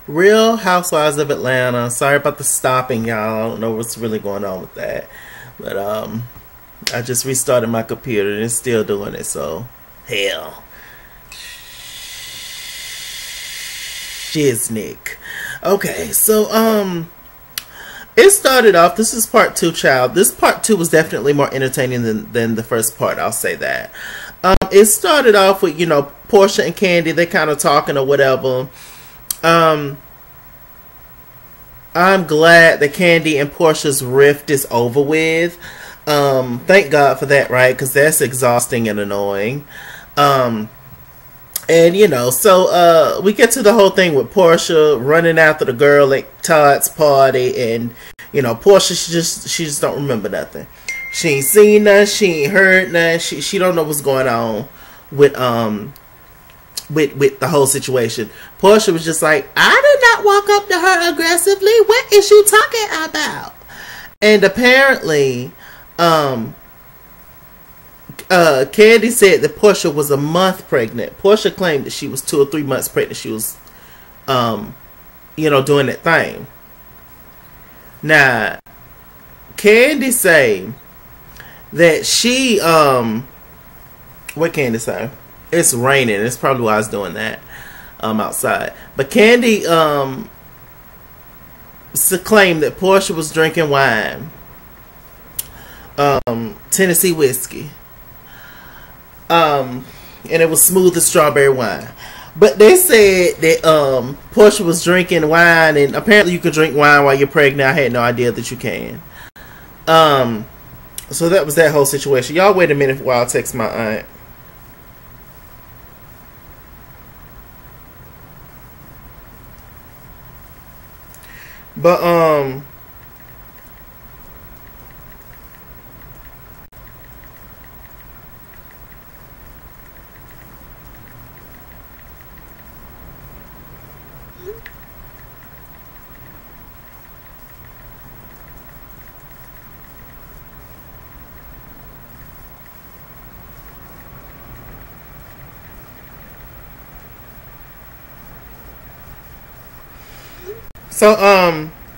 Real Housewives of Atlanta. Sorry about the stopping, y'all. I don't know what's really going on with that. But I just restarted my computer and it's still doing it, so hell. Shiznick. Okay, so it started off, this is part 2, child. This part 2 was definitely more entertaining than the first part, I'll say that. It started off with, you know, Porsha and Kandi, they kind of talking or whatever. I'm glad that Kandi and Porsha's rift is over with. Thank God for that, right? Because that's exhausting and annoying. And, you know, so we get to the whole thing with Porsha running after the girl at Todd's party. And, you know, Porsha, she just don't remember nothing. She ain't seen nothing. She ain't heard nothing. She don't know what's going on with the whole situation. Porsha was just like, I did not walk up to her aggressively. What is she talking about? And apparently, Kandi said that Porsha was a month pregnant. Porsha claimed that she was 2 or 3 months pregnant. She was, you know, doing that thing. Now, Kandi say that she, what Kandi say? It's raining. It's probably why I was doing that, outside. But Kandi, claimed that Porsha was drinking wine. Tennessee whiskey. And it was smooth as strawberry wine. But they said that Porsha was drinking wine, and apparently you can drink wine while you're pregnant. I had no idea that you can. So that was that whole situation. Y'all wait a minute while I text my aunt. But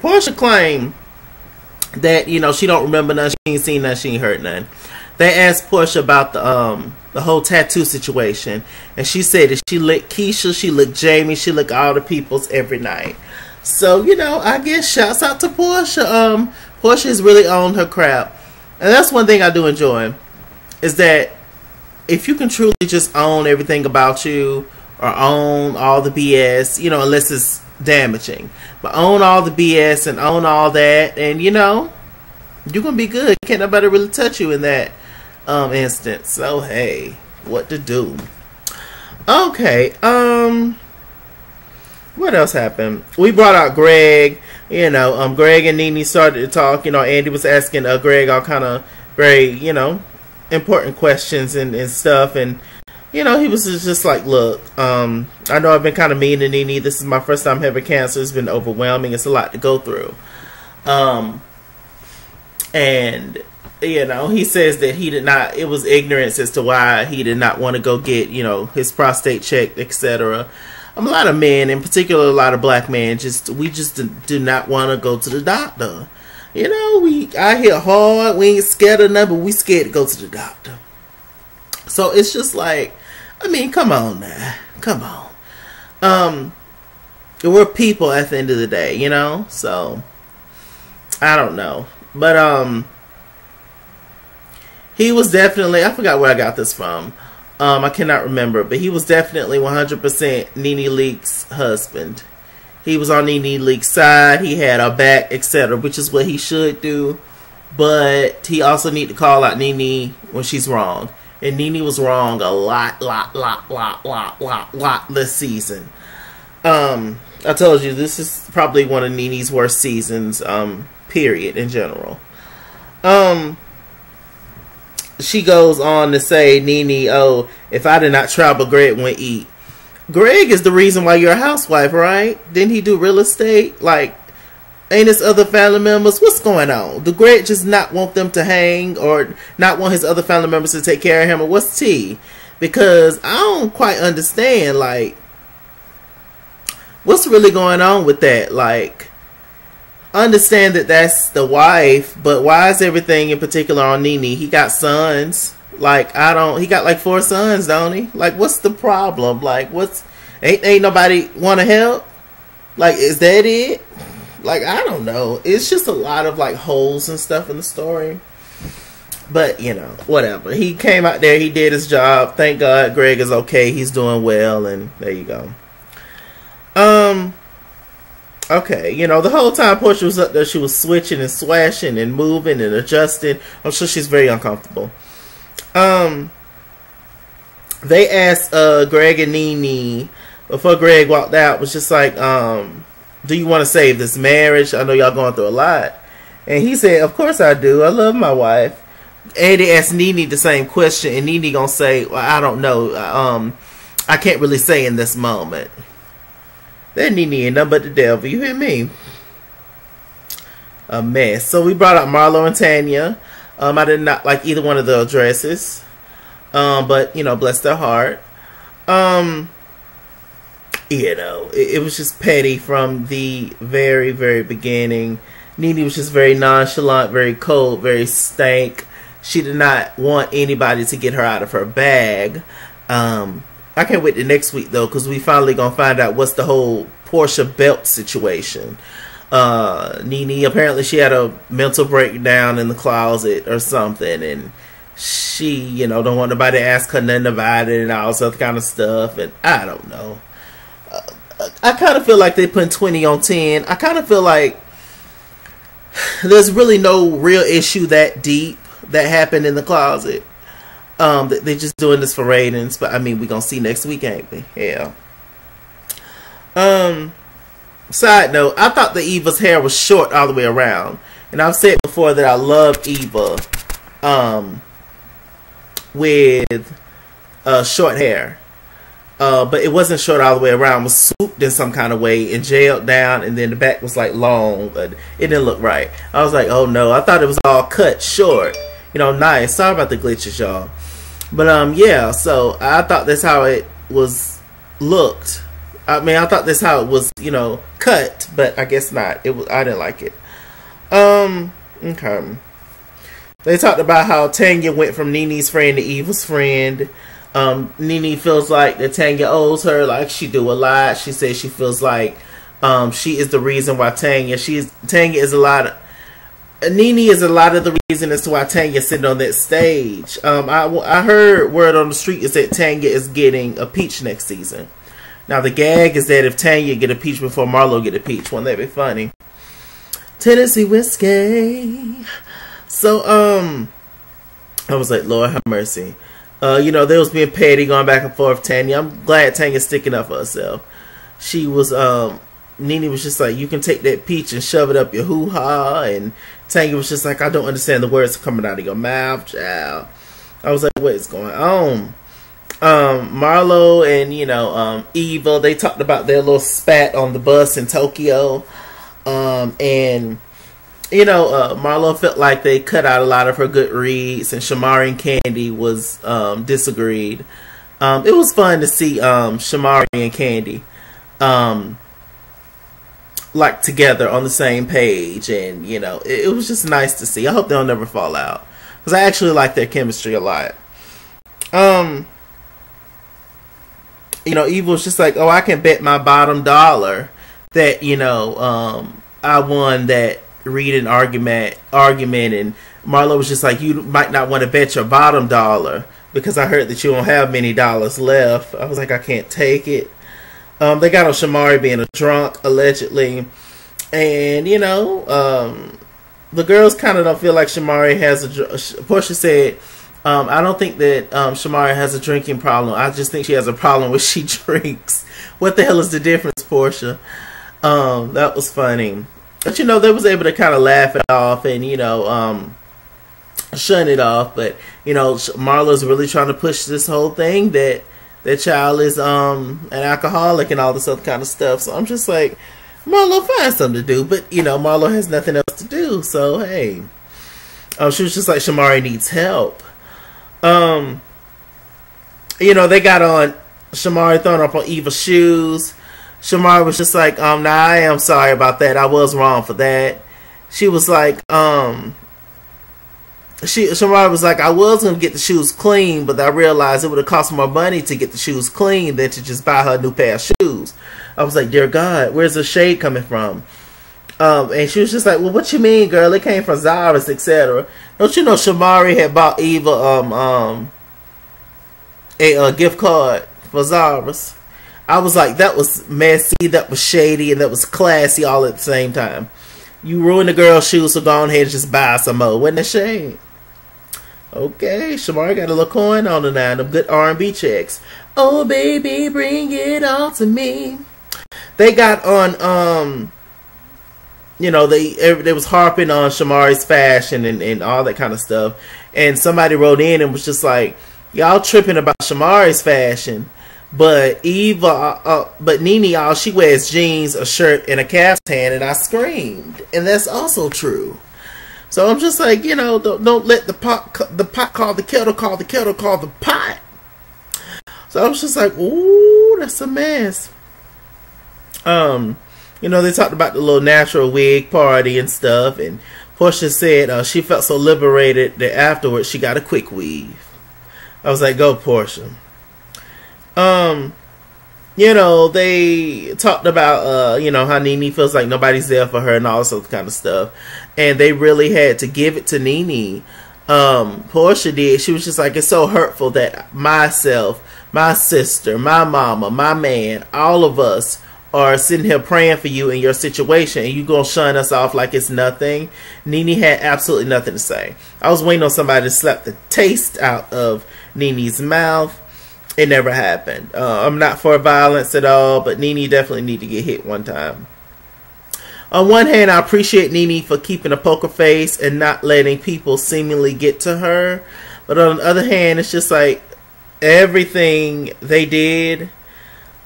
Porsha claimed that, you know, she don't remember nothing, she ain't seen nothing, she ain't heard nothing. They asked Porsha about the whole tattoo situation, and she said that she licked Keisha, she licked Jamie, she licked all the peoples every night. So, you know, I guess shouts out to Porsha. Porsha has really owned her crap. And that's one thing I do enjoy, is that if you can truly just own everything about you, or own all the BS, you know, unless it's damaging, but own all the BS and own all that, and you know, you're gonna be good. Can't nobody really touch you in that instance. So hey, what to do? Okay, what else happened? We brought out Greg. You know, Greg and Nene started to talk. You know, Andy was asking Greg all kind of very, you know, important questions and stuff, and you know, he was just like, look, I know I've been kind of mean to Nene. This is my first time having cancer. It's been overwhelming. It's a lot to go through. And, you know, he says that he did not, it was ignorance as to why he did not want to go get, you know, his prostate checked, etc. A lot of men, in particular, a lot of black men, we just do not want to go to the doctor. You know, we out here hard. We ain't scared of nothing, but we scared to go to the doctor. So it's just like, I mean, come on now. Come on. We're people at the end of the day, you know? So, I don't know. But, he was definitely, I forgot where I got this from. I cannot remember. But he was definitely 100% Nene Leakes' husband. He was on Nene Leakes' side. He had her back, etc., which is what he should do. But he also need to call out Nene when she's wrong. And Nene was wrong a lot this season. I told you, this is probably one of Nene's worst seasons, period, in general. She goes on to say, Nene, oh, if I did not travel, Greg wouldn't eat. Greg is the reason why you're a housewife, right? Didn't he do real estate? Like, ain't his other family members? What's going on? Do Greg just not want them to hang, or not want his other family members to take care of him, or what's tea? Because I don't quite understand, like, what's really going on with that? Like, I understand that that's the wife, but why is everything in particular on Nene? He got sons. Like, he got like 4 sons, don't he? Like, what's the problem? Like, ain't nobody want to help? Like, is that it? Like, I don't know. It's just a lot of like holes and stuff in the story. But, you know, whatever. He came out there, he did his job. Thank God Greg is okay. He's doing well, and there you go. Okay, you know, the whole time Porsha was up there, she was switching and swashing and moving and adjusting. I'm sure she's very uncomfortable. They asked Greg and Nene before Greg walked out, was just like, do you want to save this marriage? I know y'all going through a lot. And he said, of course I do. I love my wife. And they asked Nene the same question, and Nene gonna say, well, I don't know. I can't really say in this moment. That Nene ain't nothing but the devil. You hear me? A mess. So we brought up Marlo and Tanya. I did not like either one of the dresses. But, you know, bless their heart. You know, it was just petty from the very, very beginning. Nene was just very nonchalant, very cold, very stank. She did not want anybody to get her out of her bag. I can't wait to next week, though, because we finally going to find out what's the whole Porsha belt situation. Nene, apparently she had a mental breakdown in the closet or something, and she, you know, don't want nobody to ask her nothing about it and all this other kind of stuff, and I don't know. I kind of feel like they put 20 on 10. I kind of feel like there's really no real issue that deep that happened in the closet. They're just doing this for ratings, but I mean, we're gonna see next week, ain't we? Yeah. Side note, I thought that Eva's hair was short all the way around, and I've said before that I love Eva with short hair, but it wasn't short all the way around. It was swooped in some kind of way and jailed down, and then the back was like long, but it didn't look right. I was like, oh no, I thought it was all cut short. You know, nice. Sorry about the glitches, y'all. But yeah, so I thought that's how it was looked. I mean, I thought that's how it was, you know, cut, but I guess not. It was, I didn't like it. Okay. They talked about how Tanya went from Nene's friend to Eva's friend. Nene feels like that Tanya owes her, like she do a lot. She says she feels like she is the reason why Nene is a lot of the reason as to why Tanya's sitting on that stage. I heard word on the street is that Tanya is getting a peach next season. Now the gag is that if Tanya get a peach before Marlo get a peach, won't that be funny? Tennessee whiskey. So I was like, Lord have mercy. You know, they was being petty, going back and forth. Tanya, I'm glad Tanya's sticking up for herself. She was Nene was just like, you can take that peach and shove it up your hoo-ha, and Tanya was just like, I don't understand the words coming out of your mouth, child. I was like, what is going on? Marlo and, you know, Eva, they talked about their little spat on the bus in Tokyo. And, you know, Marlo felt like they cut out a lot of her good reads, and Shamari and Kandi was disagreed. It was fun to see Shamari and Kandi like together on the same page, and you know, it was just nice to see. I hope they'll never fall out, because I actually like their chemistry a lot. You know, Eva was just like, oh, I can bet my bottom dollar that, you know, I won that reading argument, and Marlo was just like, you might not want to bet your bottom dollar because I heard that you don't have many dollars left. I was like, I can't take it. They got on Shamari being a drunk, allegedly. And, you know, the girls kind of don't feel like Shamari has a... Porsha said, I don't think that Shamari has a drinking problem. I just think she has a problem when she drinks. What the hell is the difference, Porsha? That was funny. But, you know, they was able to kind of laugh it off and, you know, shun it off. But, you know, Marlo's really trying to push this whole thing that their child is an alcoholic and all this other kind of stuff. So I'm just like, Marlo, find something to do. But, you know, Marlo has nothing else to do. So, hey. She was just like, Shamari needs help. You know, they got on Shamari throwing up on Eva's shoes. Shamari was just like, nah, I am sorry about that. I was wrong for that. She was like, Shamari was like, I was going to get the shoes clean, but I realized it would have cost more money to get the shoes clean than to just buy her a new pair of shoes. I was like, dear God, where's the shade coming from? And she was just like, well, what you mean, girl? It came from Zara's, etc. Don't you know Shamari had bought Eva a gift card for Zara's? I was like, that was messy, that was shady, and that was classy all at the same time. You ruined the girl's shoes, so go on ahead and just buy some more. Wasn't that shade? Okay, Shamari got a little coin on the nine, them good R&B checks. Oh, baby, bring it all to me. They got on, you know, they was harping on Shamari's fashion and all that kind of stuff. And somebody wrote in and was just like, y'all tripping about Shamari's fashion. But but Nene, all she wears jeans, a shirt, and a caftan, and I screamed. And that's also true. So I'm just like, you know, don't let the pot call the kettle, call the kettle, call the pot. So I was just like, ooh, that's a mess. You know, they talked about the little natural wig party and stuff, and Porsha said she felt so liberated that afterwards she got a quick weave. I was like, go Porsha. You know, they talked about, you know, how Nene feels like nobody's there for her and all this kind of stuff. And they really had to give it to Nene. Porsha did. She was just like, it's so hurtful that myself, my sister, my mama, my man, all of us are sitting here praying for you in your situation, and you gonna shun us off like it's nothing. Nene had absolutely nothing to say. I was waiting on somebody to slap the taste out of Nene's mouth. It never happened. I'm not for violence at all, but Nene definitely need to get hit one time. On one hand, I appreciate Nene for keeping a poker face and not letting people seemingly get to her. But on the other hand, it's just like everything they did,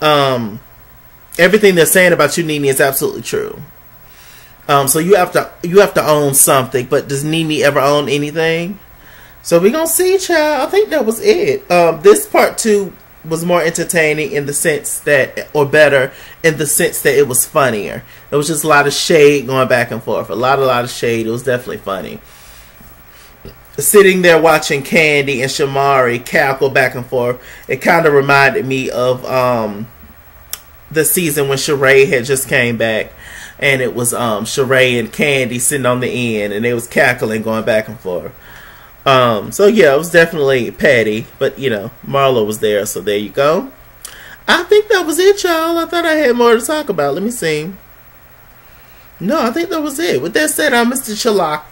everything they're saying about you, Nene, is absolutely true. So you have to own something. But does Nene ever own anything? So we're going to see, child. I think that was it. This part 2 was more entertaining in the sense that, or better, in the sense that it was funnier. There was just a lot of shade going back and forth. A lot of shade. It was definitely funny. Sitting there watching Kandi and Shamari cackle back and forth, it kind of reminded me of the season when Sheree had just came back. And it was Sheree and Kandi sitting on the end, and they was cackling going back and forth. So yeah, it was definitely petty, but you know, Marlo was there, so there you go. I think that was it, y'all. I thought I had more to talk about. Let me see. No, I think that was it. With that said, I'm Mr. Chalaki.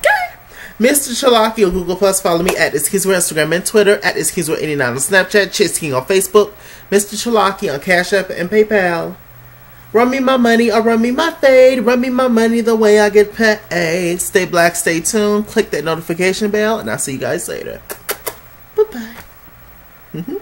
Mr. Chalaki on Google Plus. Follow me at Xscape Instagram and Twitter, at Xscape89 on Snapchat, Chase King on Facebook, Mr. Chalaki on Cash App and PayPal. Run me my money or run me my fade. Run me my money the way I get paid. Stay black, stay tuned. Click that notification bell, and I'll see you guys later. Bye-bye.